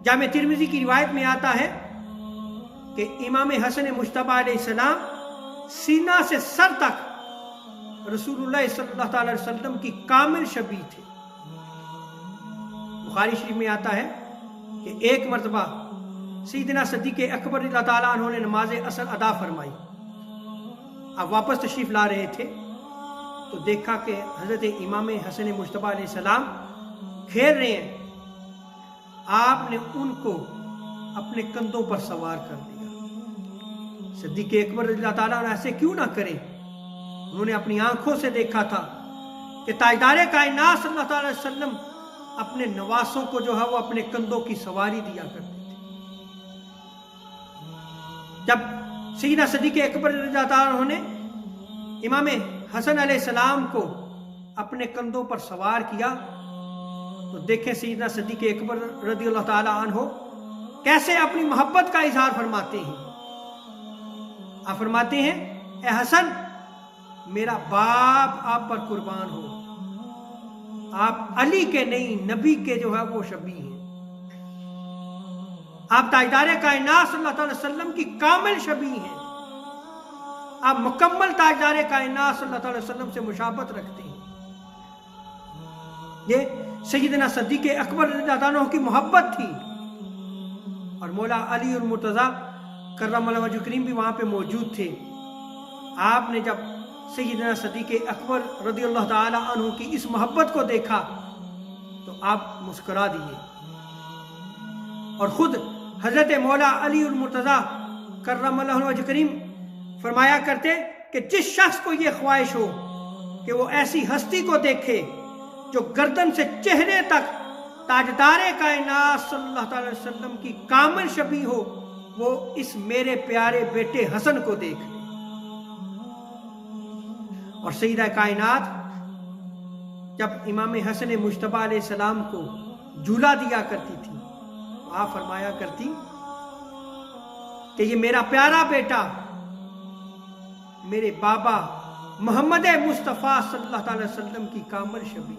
जामे तिरमिज़ी की रिवायत में आता है कि इमाम हसन मुश्तबा अलैहिस्सलाम सीना से सर तक रसूलुल्लाह सल्लल्लाहु अलैहि वसल्लम की कामिल शबीह थे। बुखारी शरीफ में आता है कि एक मरतबा सैयदना सिद्दीक़ अकबर रज़ियल्लाहु ताला अन्हु ने नमाज असर अदा फरमाई। अब वापस तशरीफ ला रहे थे तो देखा कि हजरत इमाम हसन मुश्तबा अलैहिस्सलाम खेल रहे हैं। आपने उनको अपने कंधों पर सवार कर दिया। सिद्दीक़ अकबर रज़ियल्लाहु ताला अन्हु ऐसे क्यों ना करें। उन्होंने अपनी आंखों से देखा था कि ताजदारे कायनात सल्लल्लाहु अलैहि वसल्लम अपने नवासों को जो है वो अपने कंधों की सवारी दिया करते थे। जब सैयदना सिद्दीक़ अकबर रज़ियल्लाहु ताला अन्हु ने इमाम हसन अलैहिस्सलाम को अपने कंधों पर सवार किया तो देखें सैयदना सिद्दीक़ अकबर रज़ियल्लाहु ताला अन्हु कैसे अपनी मोहब्बत का इजहार फरमाते हैं। आप फरमाते हैं, ए हसन, मेरा बाप आप पर कुर्बान हो, आप अली के नहीं नबी के जो है वो शबी हैं। आप ताजदारे कायनात सल्लल्लाहु अलैहि वसल्लम की कामिल शबी हैं। आप मुकम्मल ताजदारे कायनात सल्लल्लाहु अलैहि वसल्लम से मुशाबत रखते हैं। ये सैयदना सिद्दीक़ अकबर रज़ियल्लाहु अन्हु की मोहब्बत थी। और मौला अली और मुर्तज़ा कर्रमल्लाहु वजहहु करीम भी वहां पे मौजूद थे। आपने जब सैयदना सिद्दीक़ अकबर रज़ियल्लाहु ताला अन्हु की इस मोहब्बत को देखा तो आप मुस्कुरा दिए। और खुद हजरत मौला अली और मुर्तज़ा कर्रमल्लाहु वजहहु करीम फरमाया करते कि जिस शख्स को यह ख्वाहिश हो कि वो ऐसी हस्ती को देखे जो गर्दन से चेहरे तक ताजदारे कायनात सल्लल्लाहु अलैहि वसल्लम की कामिल शबी हो, वो इस मेरे प्यारे बेटे हसन को देख ले। और सैयदा कायनात जब इमाम हसन मुश्तबा अलैहिस्सलाम को झूला दिया करती थी तो आप फरमाया करती कि ये मेरा प्यारा बेटा मेरे बाबा मोहम्मद मुस्तफ़ा सल्लल्लाहु अलैहि वसल्लम की कामिल शबी।